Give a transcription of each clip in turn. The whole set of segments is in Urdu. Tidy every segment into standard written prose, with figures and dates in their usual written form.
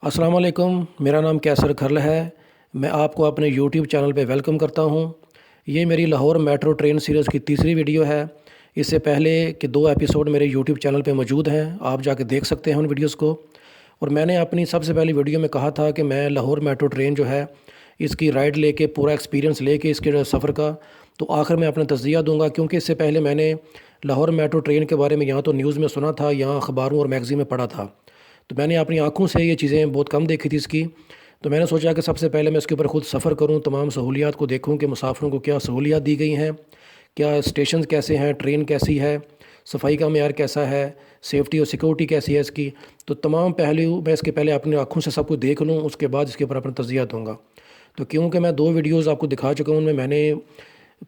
السلام علیکم، میرا نام کیسر کھرل ہے۔ میں آپ کو اپنے یوٹیوب چینل پہ ویلکم کرتا ہوں۔ یہ میری لاہور میٹرو ٹرین سیریز کی تیسری ویڈیو ہے۔ اس سے پہلے کہ 2 ایپیسوڈ میرے یوٹیوب چینل پہ موجود ہیں، آپ جا کے دیکھ سکتے ہیں ان ویڈیوز کو۔ اور میں نے اپنی سب سے پہلی ویڈیو میں کہا تھا کہ میں لاہور میٹرو ٹرین جو ہے اس کی رائڈ لے کے پورا ایکسپیرینس لے کے اس کے سفر کا تو آخر میں اپنا تجزیہ دوں گا، کیونکہ اس سے پہلے میں نے لاہور میٹرو ٹرین کے بارے میں یہاں تو نیوز میں سنا تھا، یہاں اخباروں اور میگزین میں پڑھا تھا، تو میں نے اپنی آنکھوں سے یہ چیزیں بہت کم دیکھی تھی اس کی۔ تو میں نے سوچا کہ سب سے پہلے میں اس کے اوپر خود سفر کروں، تمام سہولیات کو دیکھوں کہ مسافروں کو کیا سہولیات دی گئی ہیں، کیا اسٹیشنز کیسے ہیں، ٹرین کیسی ہے، صفائی کا معیار کیسا ہے، سیفٹی اور سیکورٹی کیسی ہے اس کی۔ تو تمام پہلو میں اس کے پہلے اپنی آنکھوں سے سب کچھ دیکھ لوں، اس کے بعد اس کے اوپر اپنا تجزیہ دوں گا۔ تو کیونکہ میں 2 ویڈیوز آپ کو دکھا چکا ہوں، ان میں میں نے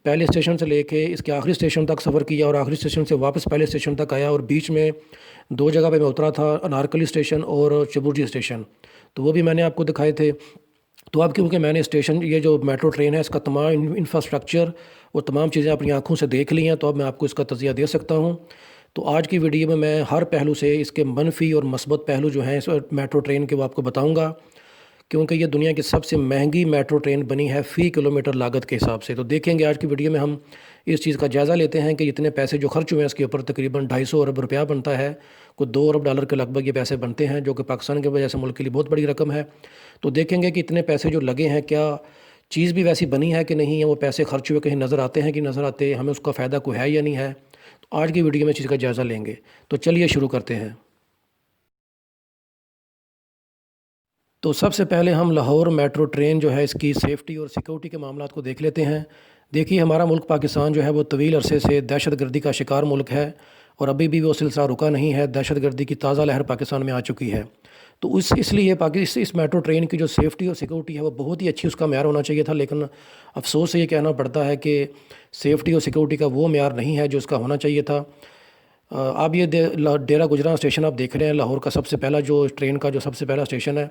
پہلے اسٹیشن سے لے کے اس کے آخری اسٹیشن تک سفر کیا اور آخری اسٹیشن سے واپس پہلے اسٹیشن تک آیا، اور بیچ میں 2 جگہ پہ میں اترا تھا، انارکلی اسٹیشن اور چبرجی اسٹیشن، تو وہ بھی میں نے آپ کو دکھائے تھے۔ تو اب کیونکہ میں نے اسٹیشن یہ جو میٹرو ٹرین ہے اس کا تمام انفراسٹرکچر اور تمام چیزیں اپنی آنکھوں سے دیکھ لی ہیں، تو اب میں آپ کو اس کا تجزیہ دے سکتا ہوں۔ تو آج کی ویڈیو میں ہر پہلو سے اس کے منفی اور مثبت پہلو جو ہیں اس میٹرو ٹرین کے وہ آپ کو بتاؤں گا، کیونکہ یہ دنیا کی سب سے مہنگی میٹرو ٹرین بنی ہے فی کلومیٹر لاگت کے حساب سے۔ تو دیکھیں گے آج کی ویڈیو میں ہم اس چیز کا جائزہ لیتے ہیں کہ اتنے پیسے جو خرچ ہوئے ہیں اس کے اوپر تقریباً 250 ارب روپیہ بنتا ہے، کوئی 2 ارب ڈالر کے لگ بھگ یہ پیسے بنتے ہیں، جو کہ پاکستان کے وجہ سے ملک کے لیے بہت بڑی رقم ہے۔ تو دیکھیں گے کہ اتنے پیسے جو لگے ہیں کیا چیز بھی ویسی بنی ہے کہ نہیں ہے، وہ پیسے خرچ ہوئے کہیں نظر آتے ہیں کہ نظر آتے، ہمیں اس کا فائدہ کوئی ہے یا نہیں ہے۔ تو آج کی ویڈیو میں اس چیز کا جائزہ لیں گے، تو چلیے شروع کرتے ہیں۔ تو سب سے پہلے ہم لاہور میٹرو ٹرین جو ہے اس کی سیفٹی اور سیکورٹی کے معاملات کو دیکھ لیتے ہیں۔ دیکھیے ہمارا ملک پاکستان جو ہے وہ طویل عرصے سے دہشت گردی کا شکار ملک ہے، اور ابھی بھی وہ سلسلہ رکا نہیں ہے، دہشت گردی کی تازہ لہر پاکستان میں آ چکی ہے۔ تو اس لیے اس میٹرو ٹرین کی جو سیفٹی اور سیکورٹی ہے وہ بہت ہی اچھی اس کا معیار ہونا چاہیے تھا، لیکن افسوس سے یہ کہنا پڑتا ہے کہ سیفٹی اور سیکورٹی کا وہ معیار نہیں ہے جو اس کا ہونا چاہیے تھا۔ اب یہ ڈیرہ گجراں اسٹیشن آپ دیکھ رہے ہیں، لاہور کا سب سے پہلا جو ٹرین کا جو سب سے پہلا اسٹیشن ہے۔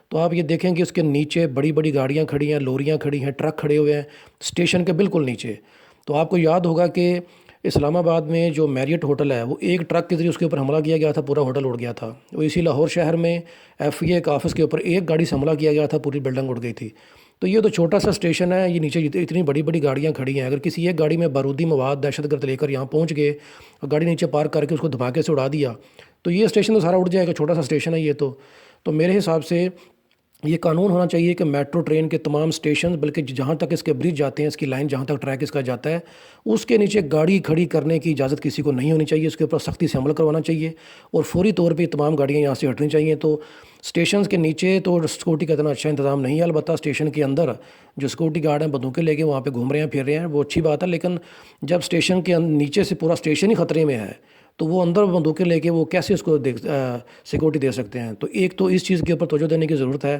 تو آپ یہ دیکھیں کہ اس کے نیچے بڑی بڑی گاڑیاں کھڑی ہیں، لوریاں کھڑی ہیں، ٹرک کھڑے ہوئے ہیں اسٹیشن کے بالکل نیچے۔ تو آپ کو یاد ہوگا کہ اسلام آباد میں جو میریٹ ہوٹل ہے وہ ایک ٹرک کے ذریعے اس کے اوپر حملہ کیا گیا تھا، پورا ہوٹل اڑ گیا تھا۔ وہ اسی لاہور شہر میں FA کے آفس کے اوپر ایک گاڑی سے حملہ کیا گیا تھا، پوری بلڈنگ اڑ گئی تھی۔ تو یہ تو چھوٹا سا اسٹیشن ہے، یہ نیچے اتنی بڑی بڑی گاڑیاں کھڑی ہیں، اگر کسی ایک گاڑی میں بارودی مواد دہشت گرد لے کر یہاں پہنچ گئے اور گاڑی نیچے پارک کر کے اس کو دھماکے سے اڑا دیا تو یہ اسٹیشن تو سارا اڑ جائے گا، چھوٹا سا اسٹیشن ہے یہ تو میرے حساب سے یہ قانون ہونا چاہیے کہ میٹرو ٹرین کے تمام اسٹیشن، بلکہ جہاں تک اس کے برج جاتے ہیں، اس کی لائن جہاں تک ٹریک اس کا جاتا ہے، اس کے نیچے گاڑی کھڑی کرنے کی اجازت کسی کو نہیں ہونی چاہیے، اس کے اوپر سختی سے عمل کروانا چاہیے اور فوری طور پہ تمام گاڑیاں یہاں سے ہٹنی چاہیے۔ تو اسٹیشنز کے نیچے تو سیکورٹی کا اتنا اچھا انتظام نہیں ہے، البتہ اسٹیشن کے اندر جو سیکورٹی گارڈ ہیں بندوقیں لے کے وہاں پہ گھوم رہے ہیں، پھر رہے ہیں، وہ اچھی بات ہے، لیکن جب اسٹیشن کے نیچے سے پورا اسٹیشن ہی خطرے میں ہے تو وہ اندر بندوقیں لے کے وہ کیسے اس کو سیکورٹی دے سکتے ہیں۔ تو ایک تو اس چیز کے اوپر توجہ دینے کی ضرورت ہے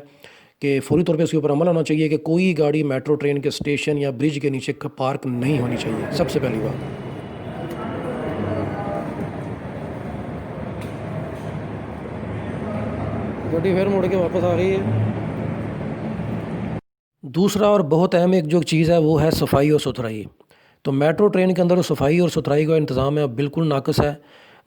کہ فوری طور پہ اس کے اوپر عمل ہونا چاہیے کہ کوئی گاڑی میٹرو ٹرین کے اسٹیشن یا برج کے نیچے پارک نہیں ہونی چاہیے، سب سے پہلی بات۔ گاڑی پھر مڑ کے واپس آ رہی ہے۔ دوسرا اور بہت اہم ایک جو چیز ہے وہ ہے صفائی اور ستھرائی۔ تو میٹرو ٹرین کے اندر صفائی اور ستھرائی کا انتظام ہے بالکل ناقص ہے۔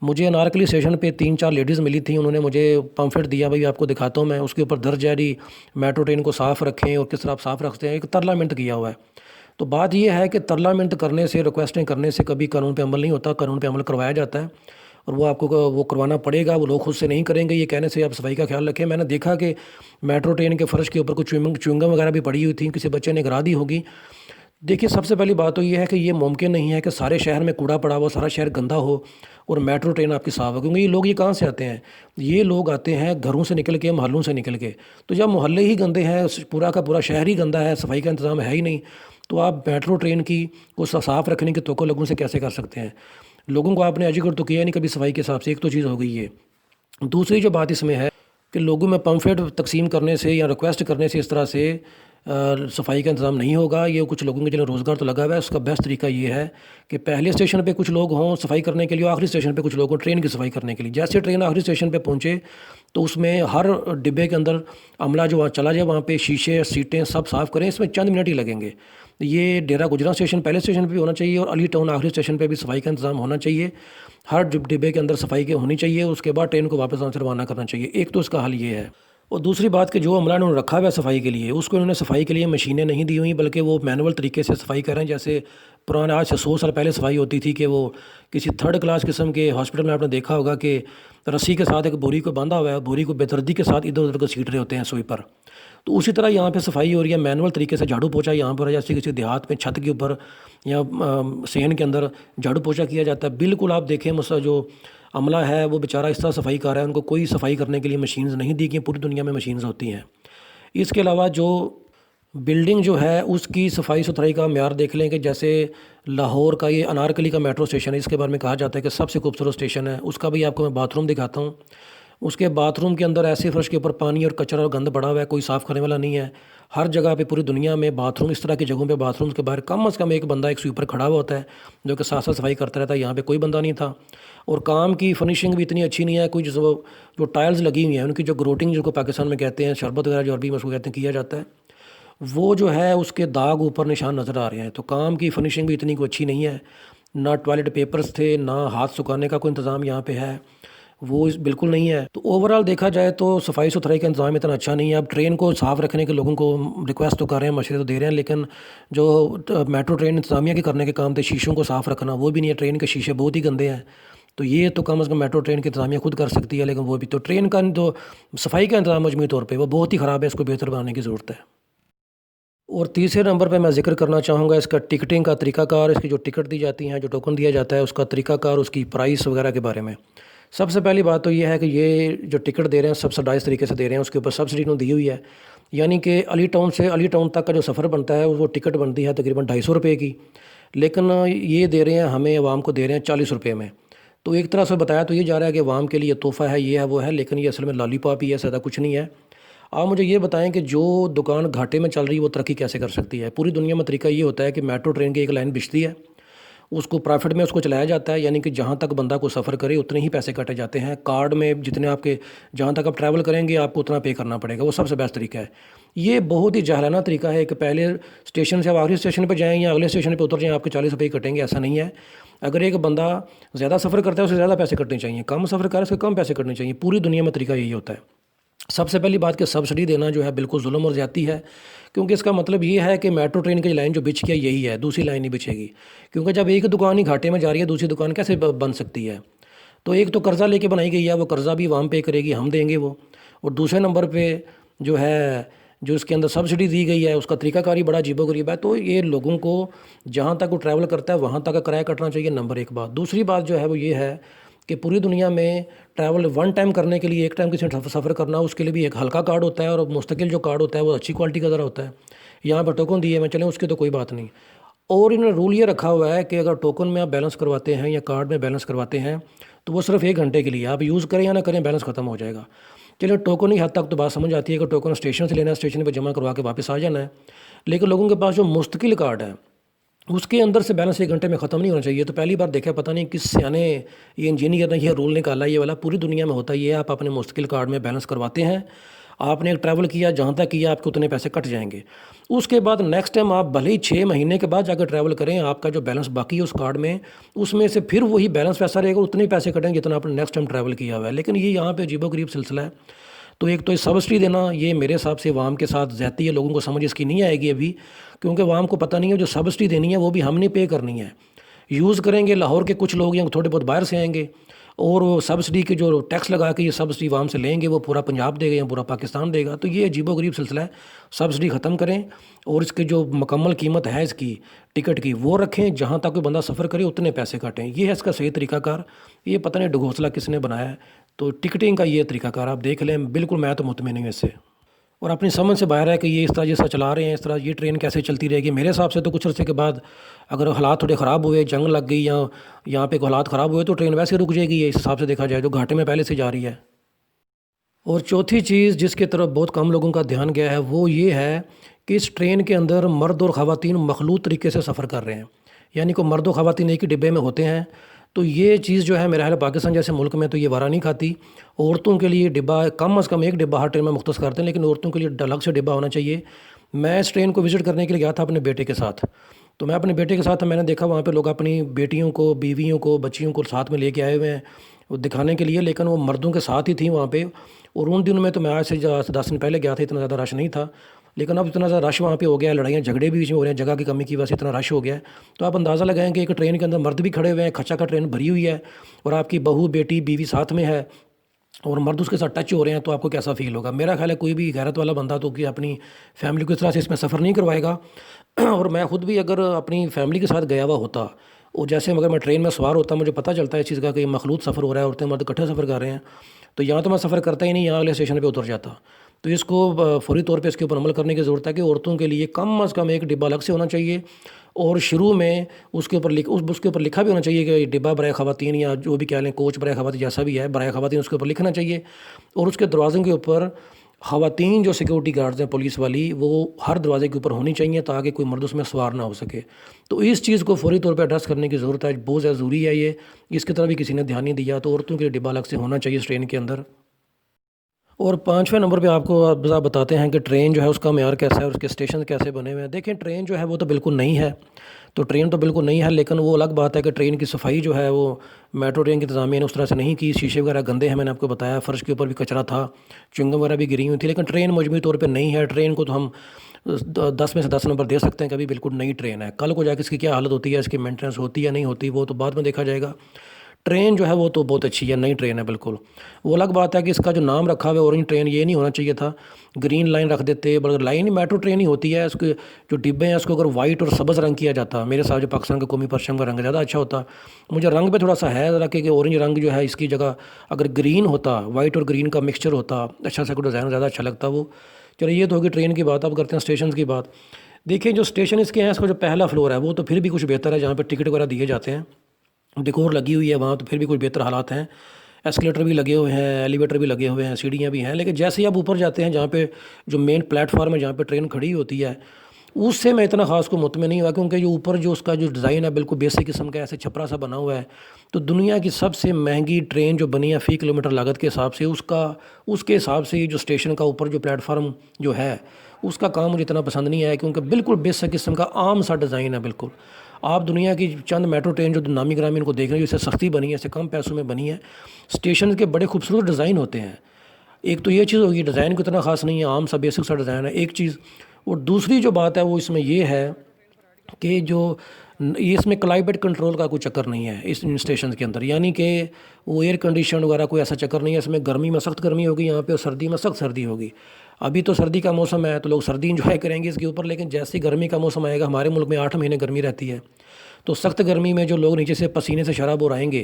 مجھے انارکلی اسٹیشن پہ 3-4 لیڈیز ملی تھیں، انہوں نے مجھے پمفلٹ دیا، بھائی آپ کو دکھاتا ہوں میں، اس کے اوپر درج جاری میٹرو ٹرین کو صاف رکھیں اور کس طرح آپ صاف رکھتے ہیں، ایک ترلا منٹ کیا ہوا ہے۔ تو بات یہ ہے کہ ترلا منٹ کرنے سے، ریکویسٹیں کرنے سے کبھی قانون پہ عمل نہیں ہوتا، قانون پہ عمل کروایا جاتا ہے اور وہ آپ کو وہ کروانا پڑے گا، وہ لوگ خود سے نہیں کریں گے، یہ کہنے سے آپ صفائی کا خیال رکھیں۔ میں نے دیکھا کہ میٹرو ٹرین کے فرش کے اوپر کچھ چوئنگم وغیرہ بھی پڑی ہوئی تھیں، کسی بچے نے گرا دی ہوگی۔ دیکھیے سب سے پہلی بات تو یہ ہے کہ یہ ممکن نہیں ہے کہ سارے شہر میں کوڑا پڑا ہوا، سارا شہر گندا ہو اور میٹرو ٹرین آپ کی صاف ہو، کیونکہ یہ لوگ کہاں سے آتے ہیں؟ یہ لوگ آتے ہیں گھروں سے نکل کے، محلوں سے نکل کے۔ تو جب محلے ہی گندے ہیں، پورا کا پورا شہر ہی گندا ہے، صفائی کا انتظام ہے ہی نہیں، تو آپ میٹرو ٹرین کی کو صاف رکھنے کی توقع لوگوں سے کیسے کر سکتے ہیں؟ لوگوں کو آپ نے ایجوکیٹ تو کیا نہیں کبھی صفائی کے حساب سے، ایک تو چیز ہو گئی ہے۔ دوسری جو بات اس میں ہے کہ لوگوں میں پمفلٹ تقسیم کرنے سے یا ریکویسٹ کرنے سے اس طرح سے صفائی کا انتظام نہیں ہوگا۔ یہ کچھ لوگوں کے جنہیں روزگار تو لگا ہوا ہے، اس کا بیسٹ طریقہ یہ ہے کہ پہلے اسٹیشن پہ کچھ لوگ ہوں صفائی کرنے کے لیے، آخری اسٹیشن پہ کچھ لوگ ہوں ٹرین کی صفائی کرنے کے لیے۔ جیسے ٹرین آخری اسٹیشن پہ پہنچے تو اس میں ہر ڈبے کے اندر عملہ جو وہاں چلا جائے، وہاں پہ شیشے سیٹیں سب صاف کریں، اس میں چند منٹ ہی لگیں گے۔ یہ ڈیرہ گجراں اسٹیشن پہلے اسٹیشن پہ بھی ہونا چاہیے اور علی ٹاؤن آخری اسٹیشن پہ بھی صفائی کا انتظام ہونا چاہیے، ہر ڈبے کے اندر صفائی کے ہونی چاہیے، اس کے بعد ٹرین کو واپس آن سے روانہ کرنا چاہیے۔ ایک تو اس کا حل یہ ہے۔ اور دوسری بات کہ جو عملہ انہوں نے رکھا ہوا ہے صفائی کے لیے، اس کو انہوں نے صفائی کے لیے مشینیں نہیں دی ہوئی، بلکہ وہ مینول طریقے سے صفائی کر رہے ہیں. جیسے پرانے آج سے 100 سال پہلے صفائی ہوتی تھی کہ وہ کسی تھرڈ کلاس قسم کے ہاسپٹل میں آپ نے دیکھا ہوگا کہ رسی کے ساتھ ایک بوری کو باندھا ہوا ہے، بوری کو بے دردی کے ساتھ ادھر ادھر کو سیٹ رہے ہوتے ہیں سوئی پر. تو اسی طرح یہاں پہ صفائی ہو رہی ہے مینول طریقے سے. جھاڑو پوچھا یہاں پر جیسے کسی دیہات میں چھت کے اوپر یا سین کے اندر جھاڑو پوچھا کیا جاتا ہے، بالکل آپ دیکھیں جو عملہ ہے وہ بیچارہ اس طرح صفائی کر رہا ہے. ان کو کوئی صفائی کرنے کے لیے مشینز نہیں دی گئی، پوری دنیا میں مشینز ہوتی ہیں. اس کے علاوہ جو بلڈنگ جو ہے اس کی صفائی ستھرائی کا معیار دیکھ لیں کہ جیسے لاہور کا یہ انارکلی کا میٹرو اسٹیشن ہے، اس کے بارے میں کہا جاتا ہے کہ سب سے خوبصورت اسٹیشن ہے. اس کا بھی آپ کو میں باتھ روم دکھاتا ہوں. اس کے باتھ روم کے اندر ایسے فرش کے اوپر پانی اور کچرا اور گند پڑا ہوا ہے، کوئی صاف کرنے والا نہیں ہے. ہر جگہ پہ پوری دنیا میں باتھ روم اس طرح کی جگہوں پہ باتھ رومس کے باہر کم از کم ایک بندہ ایک سویپر کھڑا ہوا ہوتا ہے جو کہ ساتھ ساتھ صفائی کرتا رہتا ہے. یہاں پہ کوئی بندہ نہیں تھا. اور کام کی فنیشنگ بھی اتنی اچھی نہیں ہے. کوئی جو ٹائلز لگی ہوئی ہیں ان کی جو گروٹنگ جن کو پاکستان میں کہتے ہیں، شربت وغیرہ جو عربی میں اس کو کہتے ہیں کیا جاتا ہے، وہ جو ہے اس کے داغ اوپر نشان نظر آ رہے ہیں. تو کام کی فنیشنگ بھی اتنی کوئی اچھی نہیں ہے. نہ ٹوائلٹ پیپرز تھے، نہ ہاتھ سکھانے کا کوئی انتظام یہاں پہ ہے، وہ بالکل نہیں ہے. تو اوورال دیکھا جائے تو صفائی ستھرائی کا انتظام اتنا اچھا نہیں ہے. اب ٹرین کو صاف رکھنے کے لوگوں کو ریکویسٹ تو کر رہے ہیں، مشورے تو دے رہے ہیں، لیکن جو میٹرو ٹرین انتظامیہ کے کرنے کے کام تھے شیشوں کو صاف رکھنا، وہ بھی نہیں ہے. ٹرین کے شیشے بہت ہی گندے ہیں. تو یہ تو کم از کم میٹرو ٹرین کی انتظامیہ خود کر سکتی ہے، لیکن وہ بھی تو ٹرین کا جو صفائی کا انتظام مجموعی طور پہ وہ بہت ہی خراب ہے. اس کو بہتر بنانے کی ضرورت ہے. اور تیسرے نمبر پہ میں ذکر کرنا چاہوں گا اس کا ٹکٹنگ کا طریقہ کار، اس کی جو ٹکٹ دی جاتی ہیں، جو ٹوکن دیا جاتا ہے، اس کا طریقہ کار، اس کی پرائس وغیرہ کے بارے میں. سب سے پہلی بات تو یہ ہے کہ یہ جو ٹکٹ دے رہے ہیں سبسڈائز طریقے سے دے رہے ہیں، اس کے اوپر سبسڈی انہوں نے دی ہوئی ہے. یعنی کہ علی ٹاؤن سے علی ٹاؤن تک کا جو سفر بنتا ہے وہ ٹکٹ بنتی ہے تقریباً 250 روپے کی، لیکن یہ دے رہے ہیں ہمیں عوام کو دے رہے ہیں 40 روپے میں. تو ایک طرح سے بتایا تو یہ جا رہا ہے کہ عوام کے لیے تحفہ ہے، یہ ہے وہ ہے، لیکن یہ اصل میں لالی پاپ ہی ہے، زیادہ کچھ نہیں ہے. آپ مجھے یہ بتائیں کہ جو دکان گھاٹے میں چل رہی ہے وہ ترقی کیسے کر سکتی ہے؟ پوری دنیا میں طریقہ یہ ہوتا ہے کہ میٹرو ٹرین کی ایک لائن بچتی ہے، اس کو پرافٹ میں اس کو چلایا جاتا ہے. یعنی کہ جہاں تک بندہ کو سفر کرے اتنے ہی پیسے کاٹے جاتے ہیں. کارڈ میں جتنے آپ کے جہاں تک آپ ٹریول کریں گے آپ کو اتنا پے کرنا پڑے گا. وہ سب سے بیسٹ طریقہ ہے. یہ بہت ہی جاہلانہ طریقہ ہے کہ پہلے اسٹیشن سے آپ آخری اسٹیشن پہ جائیں یا اگلے اسٹیشن پہ اتر جائیں آپ کے 40 روپے ہی کٹیں گے. ایسا نہیں ہے. اگر ایک بندہ زیادہ سفر کرتا ہے اسے زیادہ پیسے کٹنے چاہیے، کم سفر کرے اس کے کم پیسے کٹنے چاہیے. پوری دنیا میں طریقہ یہی ہوتا ہے. سب سے پہلی بات کہ سبسڈی دینا جو ہے بالکل ظلم اور زیادتی ہے، کیونکہ اس کا مطلب یہ ہے کہ میٹرو ٹرین کی لائن جو بچ گیا یہی ہے، دوسری لائن نہیں بچے گی. کیونکہ جب ایک دکان ہی گھاٹے میں جا رہی ہے دوسری دکان کیسے بن سکتی ہے؟ تو ایک تو قرضہ لے کے بنائی گئی ہے، وہ قرضہ بھی عوام پے کرے گی، ہم دیں گے وہ. اور دوسرے نمبر پہ جو ہے جو اس کے اندر سبسڈی دی گئی ہے اس کا طریقہ کار ہی بڑا عجیب و غریب ہے. تو یہ لوگوں کو جہاں تک وہ ٹریول کرتا ہے وہاں تک کا کرایہ کٹنا چاہیے، نمبر ایک بات. دوسری بات جو ہے وہ یہ ہے کہ پوری دنیا میں ٹریول ون ٹائم کرنے کے لیے، ایک ٹائم کسی نے سفر کرنا اس کے لیے بھی ایک ہلکا کارڈ ہوتا ہے، اور مستقل جو کارڈ ہوتا ہے وہ اچھی کوالٹی کا ذرا ہوتا ہے. یہاں پر ٹوکن دیے میں چلیں اس کی تو کوئی بات نہیں. اور انہوں نے رول یہ رکھا ہوا ہے کہ اگر ٹوکن میں آپ بیلنس کرواتے ہیں یا کارڈ میں بیلنس کرواتے ہیں تو وہ صرف 1 گھنٹے کے لیے، آپ یوز کریں یا نہ کریں بیلنس ختم ہو جائے گا. چلیں ٹوکن ہی حد تک تو بات سمجھ آتی ہے کہ ٹوکن اسٹیشن سے لینا ہے، اسٹیشن پہ جمع کروا کے واپس آ جانا ہے. لیکن لوگوں کے پاس جو مستقل کارڈ ہے اس کے اندر سے بیلنس 1 گھنٹے میں ختم نہیں ہونا چاہیے. تو پہلی بار دیکھا پتہ نہیں کس سیانے یہ انجینئر نے یہ رول نکالا. یہ والا پوری دنیا میں ہوتا یہ ہے، آپ اپنے مستقل کارڈ میں بیلنس کرواتے ہیں، آپ نے ایک ٹریول کیا جہاں تک کیا آپ کے اتنے پیسے کٹ جائیں گے. اس کے بعد نیکسٹ ٹائم آپ بھلے ہی 6 مہینے کے بعد جا کے ٹریول کریں، آپ کا جو بیلنس باقی ہے اس کارڈ میں اس میں سے پھر وہی بیلنس پیسہ رہے گا، اتنے پیسے کٹیں جتنا آپ نے نیکسٹ ٹائم ٹریول کیا ہوا ہے. لیکن یہ یہاں پہ عجیب و غریب سلسلہ ہے. تو ایک تو سبسڈی دینا یہ میرے حساب سے عوام کے ساتھ زیادتی ہے. لوگوں کو سمجھ اس کی نہیں آئے گی ابھی، کیونکہ عوام کو پتہ نہیں ہے جو سبسڈی دینی ہے وہ بھی ہم نے پے کرنی ہے. یوز کریں گے لاہور کے کچھ لوگ یا تھوڑے بہت باہر سے آئیں گے، اور وہ سبسڈی کے جو ٹیکس لگا کے یہ سبسڈی عوام سے لیں گے وہ پورا پنجاب دے گا یا پورا پاکستان دے گا. تو یہ عجیب و غریب سلسلہ ہے. سبسڈی ختم کریں اور اس کی جو مکمل قیمت ہے اس کی ٹکٹ کی وہ رکھیں، جہاں تک کوئی بندہ سفر کرے اتنے پیسے کاٹیں. یہ ہے اس کا صحیح طریقہ کار. یہ پتہ نہیں ڈھگوسلہ کس نے بنایا ہے. تو ٹکٹنگ کا یہ طریقہ کار آپ دیکھ لیں، بالکل میں تو مطمئن ہوں اس سے. اور اپنی سمجھ سے باہر ہے کہ یہ اس طرح جیسا چلا رہے ہیں اس طرح یہ ٹرین کیسے چلتی رہے گی. میرے حساب سے تو کچھ عرصے کے بعد اگر حالات تھوڑے خراب ہوئے، جنگ لگ گئی یا یہاں پہ حالات خراب ہوئے تو ٹرین ویسے رک جائے گی. اس حساب سے دیکھا جائے جو گھاٹے میں پہلے سے جا رہی ہے. اور چوتھی چیز جس کی طرف بہت کم لوگوں کا دھیان گیا ہے وہ یہ ہے کہ اس ٹرین کے اندر مرد اور خواتین مخلوط طریقے سے سفر کر رہے ہیں. یعنی کہ مرد و خواتین ایک ہی ڈبے میں ہوتے ہیں. تو یہ چیز جو ہے میرا خیال پاکستان جیسے ملک میں تو یہ وارہ نہیں کھاتی. عورتوں کے لیے ڈبہ کم از کم ایک ڈبہ ہر ٹرین میں مختص کرتے ہیں، لیکن عورتوں کے لیے الگ سے ڈبہ ہونا چاہیے. میں اس ٹرین کو وزٹ کرنے کے لیے گیا تھا اپنے بیٹے کے ساتھ. تو میں اپنے بیٹے کے ساتھ میں نے دیکھا وہاں پہ لوگ اپنی بیٹیوں کو، بیویوں کو، بچیوں کو ساتھ میں لے کے آئے ہوئے ہیں. وہ دکھانے کے لیے، لیکن وہ مردوں کے ساتھ ہی تھیں وہاں پہ۔ اور ان دنوں میں تو میں آج سے 10 دن پہلے گیا تھا، اتنا زیادہ رش نہیں تھا، لیکن اب اتنا زیادہ رش وہاں پہ ہو گیا ہے، لڑائیاں جھگڑے بھی بیچ میں ہو رہے ہیں، جگہ کی کمی کی وجہ سے اتنا رش ہو گیا ہے۔ تو آپ اندازہ لگائیں کہ ایک ٹرین کے اندر مرد بھی کھڑے ہوئے ہیں، کھچا کا ٹرین بھری ہوئی ہے، اور آپ کی بہو بیٹی بیوی ساتھ میں ہے، اور مرد اس کے ساتھ ٹچ ہو رہے ہیں، تو آپ کو کیسا فیل ہوگا؟ میرا خیال ہے کوئی بھی غیرت والا بندہ تو کہ اپنی فیملی کو اس طرح سے اس میں سفر نہیں کروائے گا۔ اور میں خود بھی اگر اپنی فیملی کے ساتھ گیا ہوا ہوتا، اور جیسے اگر میں ٹرین میں سوار ہوتا، مجھے پتہ چلتا ہے اس چیز کا کہ مخلوط سفر ہو رہا ہے، عورتیں مرد اکٹھے سفر کر رہے ہیں، تو یہاں تو میں سفر کرتا ہی نہیں، یہاں اگلے اسٹیشن پہ اتر جاتا۔ تو اس کو فوری طور پہ اس کے اوپر عمل کرنے کی ضرورت ہے کہ عورتوں کے لیے کم از کم ایک ڈبہ الگ سے ہونا چاہیے، اور شروع میں اس کے اوپر لکھا بھی ہونا چاہیے کہ ڈبہ برائے خواتین، یا جو بھی کہہ لیں کوچ برائے خواتین، جیسا بھی ہے برائے خواتین، اس کے اوپر لکھنا چاہیے۔ اور اس کے دروازے کے اوپر خواتین جو سیکورٹی گارڈز ہیں پولیس والی، وہ ہر دروازے کے اوپر ہونی چاہیے تاکہ کوئی مرد اس میں سوار نہ ہو سکے۔ تو اس چیز کو فوری طور پہ ایڈریس کرنے کی ضرورت ہے، بہت زیادہ ضروری ہے یہ، اس کی طرح بھی کسی نے دھیان نہیں دیا، تو عورتوں کے لیے ڈبہ الگ سے ہونا چاہیے اس ٹرین کے اندر۔ اور 5ویں نمبر پہ آپ کو بتاتے ہیں کہ ٹرین جو ہے اس کا معیار کیسا ہے اور اس کے اسٹیشن کیسے بنے ہوئے ہیں۔ دیکھیں ٹرین جو ہے وہ تو بالکل نہیں ہے، تو ٹرین تو بالکل نہیں ہے، لیکن وہ الگ بات ہے کہ ٹرین کی صفائی جو ہے وہ میٹرو ٹرین کی انتظامیہ نے اس طرح سے نہیں کی، شیشے وغیرہ گندے ہیں، میں نے آپ کو بتایا، فرش کے اوپر بھی کچرا تھا، چنگم وغیرہ بھی گری ہوئی تھی، لیکن ٹرین مجموعی طور پہ نہیں ہے۔ ٹرین کو تو ہم 10 میں سے 10 نمبر دے سکتے ہیں کہ ابھی بالکل نئی ٹرین ہے، کل کو جا کے اس کی کیا حالت ہوتی ہے، اس کی مینٹیننس ہوتی ہے نہیں ہوتی، وہ تو بعد میں دیکھا جائے گا۔ ٹرین جو ہے وہ تو بہت اچھی ہے، نئی ٹرین ہے بالکل۔ وہ الگ بات ہے کہ اس کا جو نام رکھا ہوا ہے اورنج ٹرین، یہ نہیں ہونا چاہیے تھا، گرین لائن رکھ دیتے، بلکہ لائن میٹرو ٹرین ہی ہوتی ہے، اس کے جو ڈبے ہیں اس کو اگر وائٹ اور سبز رنگ کیا جاتا، میرے ساتھ جو پاکستان کا قومی پرچم کا رنگ زیادہ اچھا ہوتا۔ مجھے رنگ پہ تھوڑا سا ہے ذرا کہ اورنج رنگ جو ہے اس کی جگہ اگر گرین ہوتا، وائٹ اور گرین کا مکسچر ہوتا، اچھا سا کوئی ڈیزائن زیادہ اچھا لگتا وہ۔ چلو یہ تو ہوگی ٹرین کی بات، اب کرتے ہیں اسٹیشن کی بات۔ دیکھیں جو اسٹیشن اس کے ہیں، اس کا جو پہلا فلور ہے وہ تو پھر بھی کچھ بہتر ہے، جہاں پہ ٹکٹ وغیرہ دیے جاتے ہیں، ڈیکور لگی ہوئی ہے وہاں، تو پھر بھی کچھ بہتر حالات ہیں، ایسکلیٹر بھی لگے ہوئے ہیں، ایلیویٹر بھی لگے ہوئے ہیں، سیڑھیاں بھی ہیں۔ لیکن جیسے ہی آپ اوپر جاتے ہیں، جہاں پہ جو مین پلیٹ فارم ہے جہاں پہ ٹرین کھڑی ہوتی ہے، اس سے میں اتنا خاص کو مطمئن نہیں ہوا، کیونکہ جو اوپر جو اس کا جو ڈیزائن ہے بالکل بیسک قسم کا، ایسے چھپرا سا بنا ہوا ہے۔ تو دنیا کی سب سے مہنگی ٹرین جو بنی ہے فی کلومیٹر لاگت کے حساب سے، اس کے حساب سے یہ جو اسٹیشن کا اوپر جو پلیٹ فارم جو ہے اس کا کام مجھے اتنا پسند نہیں آیا، کیونکہ بالکل بیسک قسم کا عام سا ڈیزائن ہے بالکل۔ آپ دنیا کی چند میٹرو ٹرین جو نامی گرامی ان کو دیکھ رہے ہیں، اس سے سستی بنی ہے، اس سے کم پیسوں میں بنی ہے، اسٹیشن کے بڑے خوبصورت ڈیزائن ہوتے ہیں۔ ایک تو یہ چیز ہوگی، ڈیزائن کو اتنا خاص نہیں ہے، عام سا بیسک سا ڈیزائن ہے ایک چیز۔ اور دوسری جو بات ہے وہ اس میں یہ ہے کہ اس میں کلائمیٹ کنٹرول کا کوئی چکر نہیں ہے اس اسٹیشن کے اندر، یعنی کہ وہ ایئر کنڈیشن وغیرہ کوئی ایسا چکر نہیں ہے۔ اس میں گرمی میں سخت گرمی ہوگی یہاں پہ، اور سردی میں سخت سردی ہوگی۔ ابھی تو سردی کا موسم ہے تو لوگ سردی انجوائے کریں گے اس کے اوپر، لیکن جیسے ہی گرمی کا موسم آئے گا، ہمارے ملک میں 8 مہینے گرمی رہتی ہے، تو سخت گرمی میں جو لوگ نیچے سے پسینے سے شراب ہو رہیں گے،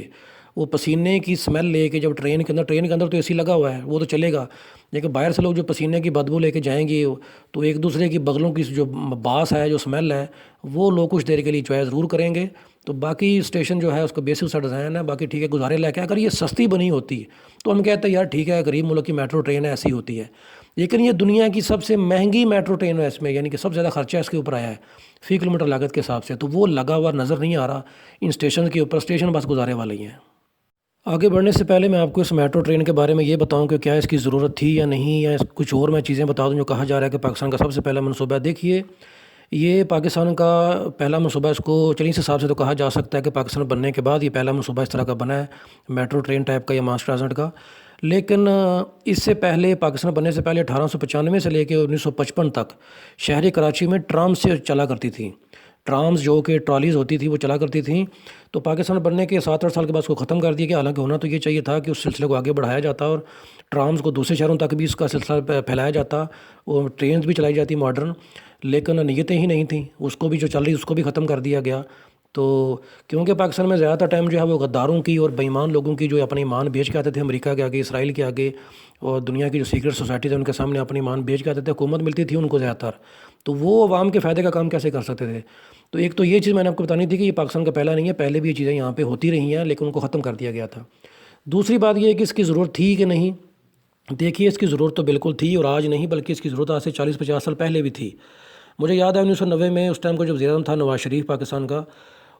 وہ پسینے کی سمیل لے کے جب ٹرین کے اندر تو اے سی لگا ہوا ہے وہ تو چلے گا، لیکن باہر سے لوگ جو پسینے کی بدبو لے کے جائیں گے، تو ایک دوسرے کی بغلوں کی جو باس ہے، جو سمیل ہے، وہ لوگ کچھ دیر کے لیے انجوائے ضرور کریں گے۔ تو باقی اسٹیشن جو ہے اس کا بیسک سا ڈیزائن ہے، باقی ٹھیک ہے، گزارے لے کے اگر یہ سستی بنی ہوتی تو ہم کہتے ہیں یار ٹھیک ہے، غریب ملک کی میٹرو ٹرین ہے، ایسی ہوتی ہے، لیکن یہ دنیا کی سب سے مہنگی میٹرو ٹرین ہے، اس میں یعنی کہ سب سے زیادہ خرچہ اس کے اوپر آیا ہے فی کلومیٹر لاگت کے حساب سے، تو وہ لگا ہوا نظر نہیں آ رہا ان اسٹیشن کے اوپر، اسٹیشن بس گزارے والے ہی ہیں۔ آگے بڑھنے سے پہلے میں آپ کو اس میٹرو ٹرین کے بارے میں یہ بتاؤں کہ کیا اس کی ضرورت تھی یا نہیں، یا کچھ اور میں چیزیں بتا دوں جو کہا جا رہا ہے کہ پاکستان کا سب سے پہلا منصوبہ ہے۔ دیکھیے یہ پاکستان کا پہلا منصوبہ، اس کو چلیں اس حساب سے تو کہا جا سکتا ہے کہ پاکستان بننے کے بعد یہ پہلا منصوبہ اس طرح کا بنا ہے، میٹرو ٹرین ٹائپ کا یا ماس ٹرانزٹ کا۔ لیکن اس سے پہلے، پاکستان بننے سے پہلے 1895 سے لے کے 1955 تک شہر کراچی میں ٹرام سے چلا کرتی تھی، ٹرامز جو کہ ٹرالیز ہوتی تھی وہ چلا کرتی تھیں۔ تو پاکستان بننے کے 7-8 سال کے بعد اس کو ختم کر دیا گیا، حالانکہ ہونا تو یہ چاہیے تھا کہ اس سلسلے کو آگے بڑھایا جاتا اور ٹرامز کو دوسرے شہروں تک بھی اس کا سلسلہ پھیلایا جاتا، اور ٹرینز بھی چلائی جاتی ماڈرن، لیکن نیتیں ہی نہیں تھیں، اس کو بھی جو چل رہی اس کو بھی ختم کر دیا گیا۔ تو کیونکہ پاکستان میں زیادہ تر ٹائم جو ہے وہ غداروں کی اور بےایمان لوگوں کی جو اپنے ایمان بیچ کے آتے تھے امریکہ کے آگے، اسرائیل کے آگے، اور دنیا کی جو سیکرٹ سوسائٹیز ہیں ان کے سامنے اپنے ایمان بیچ کے آتے تھے، حکومت ملتی تھی ان کو زیادہ تر، تو وہ عوام کے فائدے کا کام کیسے کر سکتے تھے؟ تو ایک تو یہ چیز میں نے آپ کو بتانی تھی کہ یہ پاکستان کا پہلا نہیں ہے، پہلے بھی یہ چیزیں یہاں پہ ہوتی رہی ہیں، لیکن ان کو ختم کر دیا گیا تھا۔ دوسری بات یہ ہے کہ اس کی ضرورت تھی کہ نہیں۔ دیکھیے اس کی ضرورت تو بالکل تھی، اور آج نہیں بلکہ اس کی ضرورت آج سے 40-50 سال پہلے بھی تھی۔ مجھے یاد ہے 1990 میں اس ٹائم کو جب وزیر اعظم تھا نواز شریف پاکستان کا،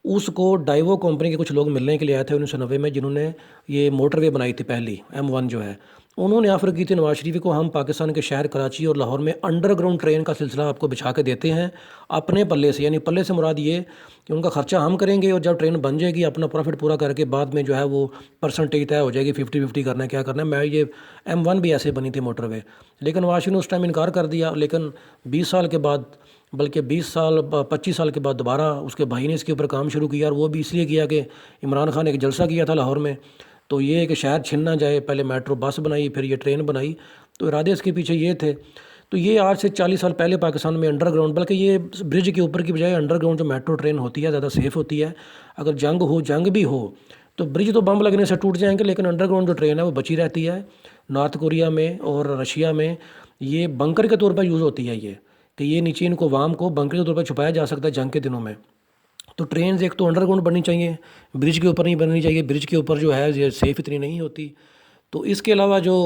اس کو ڈائیوو کمپنی کے کچھ لوگ ملنے کے لیے آئے تھے 1990 میں، جنہوں نے یہ موٹر وے بنائی تھی پہلی M1 جو ہے، انہوں نے آفر کی تھی نواز شریف کو، ہم پاکستان کے شہر کراچی اور لاہور میں انڈر گراؤنڈ ٹرین کا سلسلہ آپ کو بچھا کے دیتے ہیں اپنے پلے سے، یعنی پلے سے مراد یہ کہ ان کا خرچہ ہم کریں گے، اور جب ٹرین بن جائے گی اپنا پروفٹ پورا کر کے بعد میں جو ہے وہ پرسنٹیج طے ہو جائے گی، 50-50 کرنا ہے کیا کرنا ہے۔ میں یہ M1 بھی ایسے بنی تھی موٹر وے، لیکن نواز شریف نے اس ٹائم انکار کر دیا، لیکن 20 سال کے بعد، بلکہ 25 سال کے بعد دوبارہ اس کے بھائی نے اس کے اوپر کام شروع کیا، اور وہ بھی اس لیے کیا کہ عمران خان نے ایک جلسہ کیا تھا لاہور میں، تو یہ کہ شہر چھن نہ جائے، پہلے میٹرو بس بنائی پھر یہ ٹرین بنائی، تو ارادے اس کے پیچھے یہ تھے۔ تو یہ آج سے 40 سال پہلے پاکستان میں انڈر گراؤنڈ، بلکہ یہ برج کے اوپر کی بجائے انڈر گراؤنڈ جو میٹرو ٹرین ہوتی ہے زیادہ سیف ہوتی ہے، اگر جنگ بھی ہو تو برج تو بم لگنے سے ٹوٹ جائیں گے، لیکن انڈر گراؤنڈ جو ٹرین ہے وہ بچی رہتی ہے۔ نارتھ کوریا میں اور رشیا میں یہ بنکر کے طور پر یوز ہوتی ہے، یہ کہ یہ نیچے ان کو وام کو بنکر کے طور پر چھپایا جا سکتا ہے جنگ کے دنوں میں۔ تو ٹرینز ایک تو انڈر گراؤنڈ بننی چاہیے، برج کے اوپر نہیں بننی چاہیے، برج کے اوپر جو ہے یہ سیف اتنی نہیں ہوتی۔ تو اس کے علاوہ جو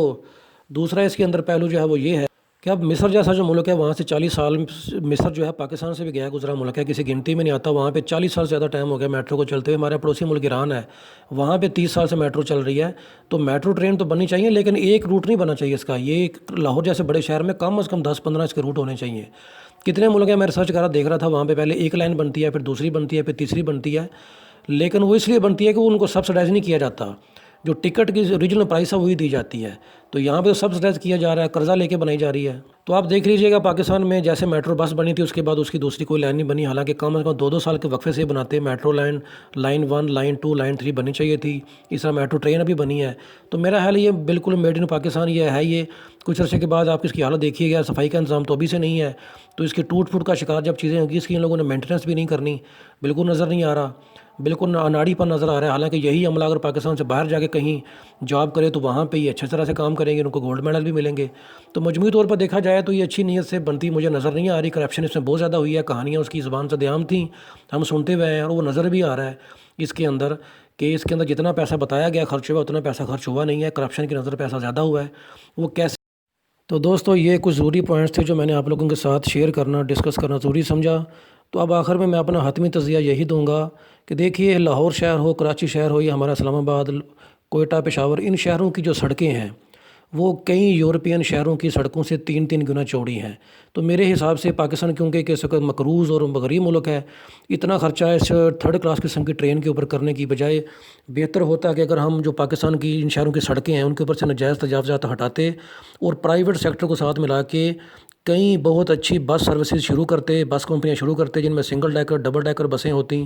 دوسرا اس کے اندر پہلو جو ہے وہ یہ ہے کہ اب مصر جیسا جو ملک ہے وہاں سے 40 سال، مصر جو ہے پاکستان سے بھی گیا گزرا ملک ہے، کسی گنتی میں نہیں آتا، وہاں پہ 40 سال سے زیادہ ٹائم ہو گیا میٹرو کو چلتے ہوئے۔ ہمارا پڑوسی ملک ایران ہے، وہاں پہ 30 سال سے میٹرو چل رہی ہے۔ تو میٹرو ٹرین تو بننی چاہیے، لیکن ایک روٹ نہیں بننا چاہیے اس کا، یہ لاہور جیسے بڑے شہر میں کم از کم 10-15 اس کے روٹ ہونے چاہیے۔ کتنے ملک ہیں میں ریسرچ کر رہا دیکھ رہا تھا، وہاں پہ پہلے ایک لائن بنتی ہے، پھر دوسری بنتی ہے، پھر تیسری بنتی ہے، لیکن وہ اس لیے بنتی ہے کہ وہ ان کو سبسڈائز نہیں کیا جاتا، جو ٹکٹ کی اوریجنل پرائس ہے وہی دی جاتی ہے۔ تو یہاں پہ سبسڈائز کیا جا رہا ہے، قرضہ لے کے بنائی جا رہی ہے۔ تو آپ دیکھ لیجئے گا پاکستان میں جیسے میٹرو بس بنی تھی، اس کے بعد اس کی دوسری کوئی لائن نہیں بنی، حالانکہ کم از کم 2-2 سال کے وقفے سے بناتے۔ میٹرو لائن 1، لائن 2، لائن 3 بننی چاہیے تھی، اس طرح میٹرو ٹرین ابھی بنی ہے۔ تو میرا خیال یہ بالکل میڈ ان پاکستان یہ ہے۔ یہ کچھ عرصے کے بعد آپ اس کی حالت دیکھیے گا، صفائی کا انتظام تو ابھی سے نہیں ہے، تو اس کی ٹوٹ پھوٹ کا شکار جب چیزیں ہوگی، اس کی ان لوگوں نے مینٹیننس بھی نہیں کرنی، بالکل نظر نہیں آ رہا، بالکل اناڑی پر نظر آ رہا ہے۔ حالانکہ یہی عملہ اگر پاکستان سے باہر جا کے کہیں جاب کرے تو وہاں پہ یہ اچھے طرح سے کام کریں گے، ان کو گولڈ میڈل بھی ملیں گے۔ تو مجموعی طور پر دیکھا جائے تو یہ اچھی نیت سے بنتی مجھے نظر نہیں آ رہی۔ کرپشن اس میں بہت زیادہ ہوئی ہے، کہانیاں اس کی زبان سے عام تھیں، ہم سنتے ہوئے ہیں، اور وہ نظر بھی آ رہا ہے اس کے اندر کہ اس کے اندر جتنا پیسہ بتایا گیا خرچ ہوا اتنا پیسہ خرچ ہوا نہیں ہے، کرپشن کی نظر پیسہ زیادہ ہوا ہے۔ وہ کیسے؟ تو دوستو یہ کچھ ضروری پوائنٹس تھے جو میں نے آپ لوگوں کے ساتھ شیئر کرنا، ڈسکس کرنا ضروری سمجھا۔ تو اب آخر میں اپنا حتمی تجزیہ یہی دوں گا کہ دیکھیے، لاہور شہر ہو، کراچی شہر ہو، یا ہمارا اسلام آباد، کوئٹہ، پشاور، ان شہروں کی جو سڑکیں ہیں وہ کئی یورپین شہروں کی سڑکوں سے 3-3 گنا چوڑی ہیں۔ تو میرے حساب سے پاکستان کیونکہ کہ اس وقت مقروض اور غریب ملک ہے، اتنا خرچہ اس تھرڈ کلاس قسم کی ٹرین کے اوپر کرنے کی بجائے بہتر ہوتا کہ اگر ہم جو پاکستان کی ان شہروں کی سڑکیں ہیں ان کے اوپر سے ناجائز تجاوزات ہٹاتے اور پرائیویٹ سیکٹر کو ساتھ ملا کے کئی بہت اچھی بس سروسز شروع کرتے، بس کمپنیاں شروع کرتے جن میں سنگل ڈیکر، ڈبل ڈیکر بسیں ہوتی،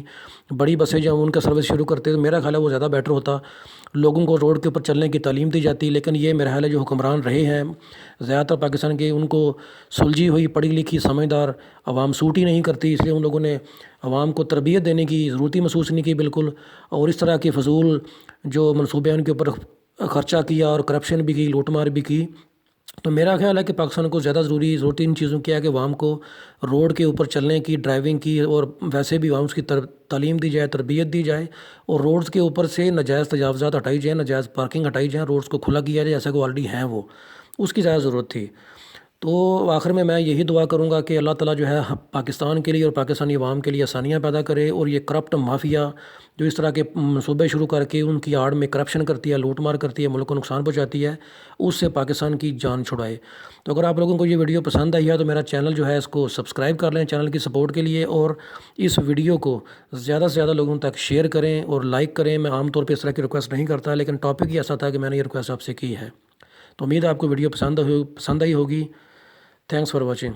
بڑی بسیں جو ان کا سروس شروع کرتے، تو میرا خیال ہے وہ زیادہ بیٹر ہوتا، لوگوں کو روڈ کے اوپر چلنے کی تعلیم دی جاتی۔ لیکن یہ میرا خیال ہے جو حکمران رہے ہیں زیادہ تر پاکستان کے، ان کو سلجھی ہوئی پڑھی لکھی سمجھدار عوام سوٹ ہی نہیں کرتی، اس لیے ان لوگوں نے عوام کو تربیت دینے کی ضرورت ہی محسوس نہیں کی بالکل، اور اس طرح کے فضول جو منصوبے ہیں ان کے اوپر خرچہ کیا اور کرپشن بھی کی، لوٹ مار بھی کی۔ تو میرا خیال ہے کہ پاکستان کو زیادہ ضرورت ان چیزوں کی ہے کہ عوام کو روڈ کے اوپر چلنے کی، ڈرائیونگ کی، اور ویسے بھی عوام کی تعلیم دی جائے، تربیت دی جائے، اور روڈز کے اوپر سے ناجائز تجاوزات ہٹائی جائیں، ناجائز پارکنگ ہٹائی جائیں، روڈز کو کھلا کیا جائے جیسا کہ آلریڈی ہیں، وہ اس کی زیادہ ضرورت تھی۔ تو آخر میں یہی دعا کروں گا کہ اللہ تعالیٰ جو ہے پاکستان کے لیے اور پاکستانی عوام کے لیے آسانیاں پیدا کرے، اور یہ کرپٹ مافیا جو اس طرح کے منصوبے شروع کر کے ان کی آڑ میں کرپشن کرتی ہے، لوٹ مار کرتی ہے، ملک کو نقصان پہنچاتی ہے، اس سے پاکستان کی جان چھڑائے۔ تو اگر آپ لوگوں کو یہ ویڈیو پسند آئی ہے تو میرا چینل جو ہے اس کو سبسکرائب کر لیں چینل کی سپورٹ کے لیے، اور اس ویڈیو کو زیادہ سے زیادہ لوگوں تک شیئر کریں اور لائک کریں۔ میں عام طور پہ اس طرح کی ریکویسٹ نہیں کرتا، لیکن ٹاپک ہی ایسا تھا کہ میں نے یہ ریکویسٹ آپ سے کی ہے۔ تو امید ہے آپ کو ویڈیو پسند آئی ہوگی۔ Thanks for watching.